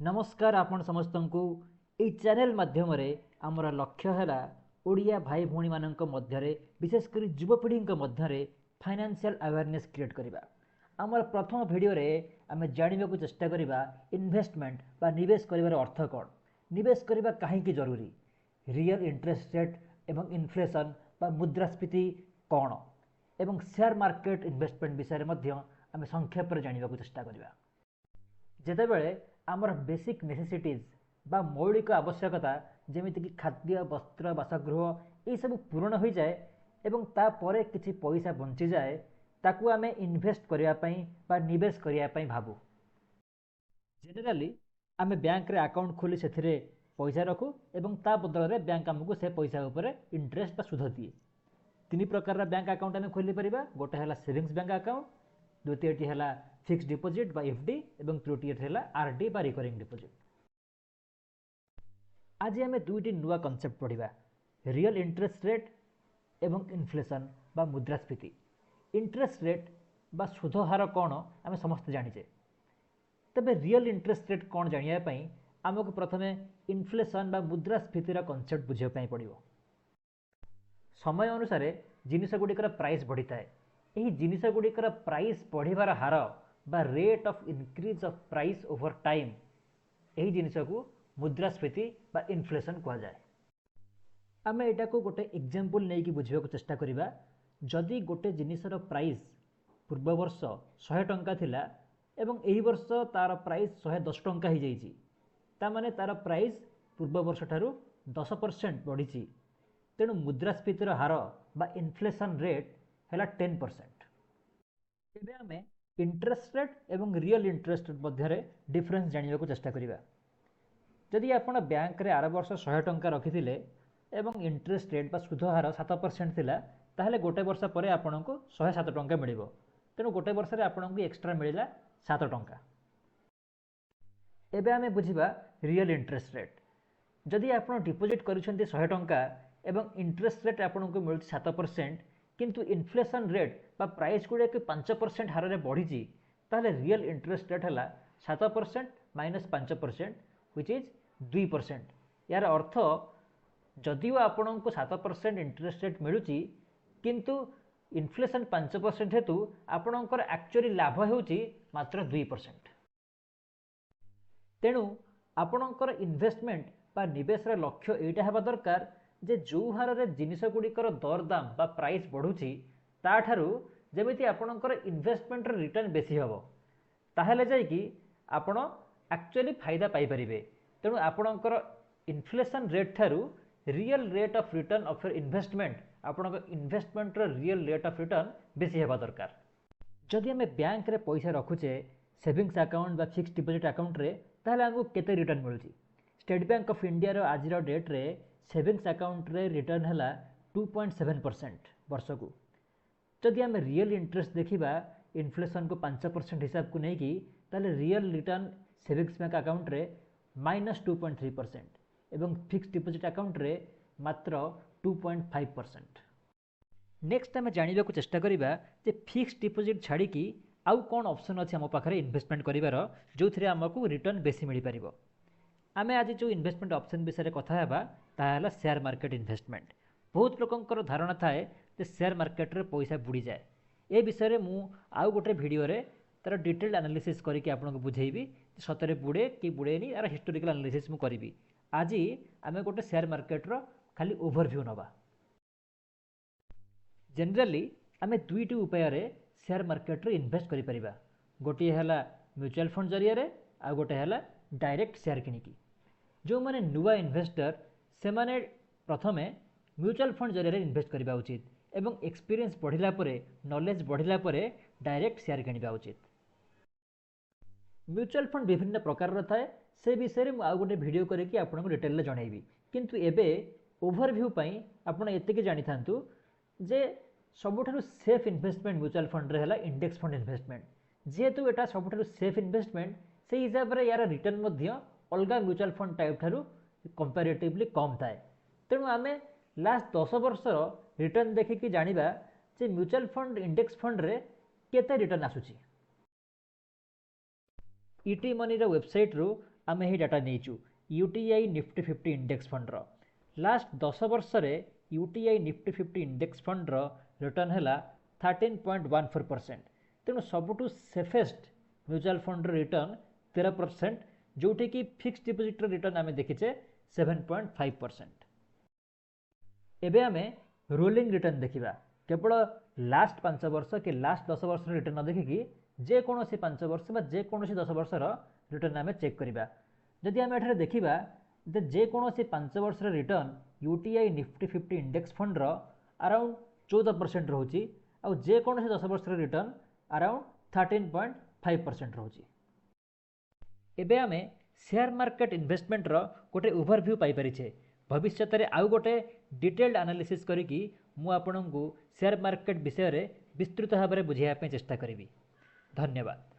नमस्कार आपण समस्त को ये चैनल माध्यम आमर लक्ष्य है ओडिया भाई भौणी मानक मध्यरे विशेषकर युवपीढ़ी मध्यरे फाइनेंशियल अवेयरनेस क्रिएट करवा। आमर प्रथम वीडियो रे आम जानवा को चेष्टा करवा इन्वेस्टमेंट बा निवेश करिवार अर्थ कौन, निवेश करवा कहीं जरूरी, रियल इंटरेस्ट रेट एवं इन्फ्लेशन बा मुद्रास्फीति कौन एवं शेयर मार्केट इन्वेस्टमेंट विषय में आम संक्षेप जानवा को चेष्टा करवा। जेतेबेले आमर बेसिक नेसेसिटीज बा मौलिक आवश्यकता जमीक खाद्य वस्त्र बासगृह ये सब पूरण हो जाए एवं तापर किसी पैसा बंची जाए ताकू आमे इन्वेस्ट करने बा निवेश करने भावु। जेनेराली आमे बैंक रे अकाउंट खोली से पैसा रखु एवं ता बदल में बैंक आमको से पैसा उपर इंटरेस्ट बा सुध दिए। तीन प्रकार बैंक अकाउंट आम खोली पारिबा, गोटे है सेविंग्स बैंक अकाउंट, द्वितीयटी है फिक्स डिपोजिट बा एफडी एवं तृतीयटी है आरडी बा रिकरिंग डिपोजिट। आज आम दुईटी नुआ कनसेप्ट पढ़ा, रियल इंटरेस्ट रेट एवं इन्फ्लेशन बा मुद्रास्फीति। इंटरेस्ट रेट बा सुध हार कौन आम समस्त जानीचे, तबे रियल इंटरेस्ट रेट कौन जानापी आमको प्रथमे इन्फ्लेशन बा मुद्रास्फीतिर कनसेप्ट बुझापी पड़ो। समय अनुसार जिनिस गुड़िकर प्राइस बढ़ी थाए, यही जिनिस गुड़िकर प्राइस बढ़िबार हार बा rate of increase of price over time, यही जिनिस को मुद्रास्फीति बा इन्फ्लेशन कहा जाए। आम एटा को गोटे एग्जांपल नहीं कि बुझा चेष्टा करिबा। जदि गोटे जिनिसर प्राइस पूर्व वर्ष 100 टंका थिला एवं एही वर्ष तार प्राइस 110 टंका हो जाइछि, ता माने तार प्राइस पूर्व वर्ष ठारू 10% बढ़ी, तेणु मुद्रास्फीतिर हार बा इन्फ्लेशन रेट है 10%। एबे आमे इंटरेस्ट रेट एवं रियल इंटरेस्ट रेट मध्य डिफरेंस जानवा को चेष्टा करिबा। जदि आपण बैंक रे आर वर्ष 100 टंका रखिथिले एवं इंटरेस्ट रेट बा सुध हार 7% थिला, ताहले गोटे वर्ष पर आपण को 107 टंका मिलिबो, तेणु गोटे वर्ष रे आपण को एक्स्ट्रा मिलिला 7 टंका। एबे आमे बुझिबा रियल इंटरेस्ट रेट। जदि आपण डिपोजिट करिसेंती 100 टंका एवं इंटरेस्ट रेट आपण को मिलुछि 7%, किंतु इन्फ्लेशन रेट बा प्राइस गुड़े 5% हार में बढ़ी, ताहले रियल इंटरेस्ट रेट है 7% माइनस 5% व्हिच इज 2%। यार अर्थ जदिव आपण को 7% इंटरेस्ट रेट मिलूची किंतु इन्फ्लेशन 5% हेतु आपणकर एक्चुअली लाभ होउची मात्र 2%। तेणु आपणकर इन्वेस्टमेंट बा निवेश लक्ष्य एटा हेबा दरकार जे जो हार रे जिनिस गुड़िकर दरदाम बा प्राइस बढ़ुची ताठारू जमिति आपणकर इन्वेस्टमेंट रिटर्न बेसी हम, ताहले जाइकी आपण एक्चुअली फायदा पाई परिबे। तेणु आपणकर इन्फ्लेशन रेट ठारू real rate of return of investment आपणकर investment real rate of return बेसी हेबा दरकार। जदि आम बैंक रे पैसा रखुचे सेविंग्स अकाउंट बा फिक्स डिपोजिट अकाउंट रे, ताहले हमको केते रिटर्न मिलुची। स्टेट बैंक ऑफ इंडिया रो आज डेट रे सेविंग्स अकाउंट रे रिटर्न है 2.7% वर्ष को। जदि आम रियल इंटरेस्ट देखा इन्फ्लेशन को 5% हिसाब को लेकिन, ताहले real return savings bank account रे -2.3% एवं फिक्स डिपोजिट अकाउंट रे मात्र 2.5%। नेक्स्ट आम जानवा को चेष्टा करिबा जे फिक्स डिपोजिट छाड़ी आउ कौन ऑप्शन अच्छे आम पाखे इन्वेस्टमेंट करिवार जो थी आमको रिटर्न बेसी मिल पारिबो। आमे आज जो इन्वेस्टमेंट ऑप्शन विषय कथा हेबा ताहा शेयर मार्केट इन्वेस्टमेंट। बहुत लोकंकर धारणा थाए जे शेयर मार्केट रे पैसा बुड़ी जाए। ए विषय में मु आउ गोटे वीडियो रे तार डिटेल एनालिसिस करके आपको बुझेबी सतरे बुड़े कि बुड़ेनी यार हिस्टोरिकल एनालिसिस मु करी। आज आमे गोटे शेयर मार्केट रो खाली ओवरव्यू नवा। जनरली आमे दुईटी उपाय रे शेयर मार्केट रे इन्वेस्ट करि परिबा। गोटे है म्यूचुअल फंड जरिया रे आ गोटे है डायरेक्ट शेयर किनिकी। जो माने नुआ इन्वेस्टर से माने प्रथमे म्यूचुअल फंड जरिया इन्वेस्ट करबा उचित एवं एक्सपीरियंस बढ़िला परे नॉलेज बढ़िला परे डायरेक्ट शेयर किनिबा उचित। म्यूचुअल फंड विभिन्न प्रकार थाए, से विषय में आउ गोटे वीडियो करके आपको डिटेल जनइबी। किंतु एबे ओवरव्यू पई आपण एतिके जानि थांतु जे सबुठारु सेफ इन्वेस्टमेंट म्यूचुअल फंड रे हला इंडेक्स फंड इन्वेस्टमेंट। जेहेतु एटा सबुठारु सेफ इन्वेस्टमेंट से हिसाब रे यार रिटर्न मध्य अलगा म्यूचुअल फंड टाइप ठारू कंपैरेटिवली कम थाए। तेणु आमे लास्ट 10 वर्ष रिटर्न देखिकी जानिबा जे म्यूचुअल फंड इंडेक्स फंड रे केते रिटर्न आसुची। इटी मनी वेबसाइट रु आम यही डाटा नहीं UTI Nifty 50 index fund last 10 वर्ष में UTI Nifty 50 index fund return है 13.14%। तेणु सबुठ सेफेस्ट म्यूचुअल फंड रिटर्न 13%, जोटी कि फिक्स डिपोजिट रिटर्न आम देखीचे 7.5%। एबे आमे रोलिंग रिटर्न देखिबा, केवल लास्ट 5 वर्ष कि लास्ट 10 वर्ष रिटर्न न देखिकी जेकोसी 5 वर्ष बा जेकोसी 10 वर्षर रिटर्न आमे चेक करिबा। जदि आमे एठारे देखिबा जेकोसी 5 वर्ष return UTI Nifty 50 index fund around 14% रोची, आउ जेकोसी 10 वर्ष रिटर्न अराउंड 13.5% रोची। एबे आमे शेयर मार्केट इन्वेस्टमेंट गोटे ओवरव्यू पाई परिछे। भविष्य में आउ गोटे डिटेल्ड एनालिसिस करिकी मु आपनकु शेयर मार्केट विषय रे विस्तृत भाव में बुझाइया चेष्टा करी। धन्यवाद।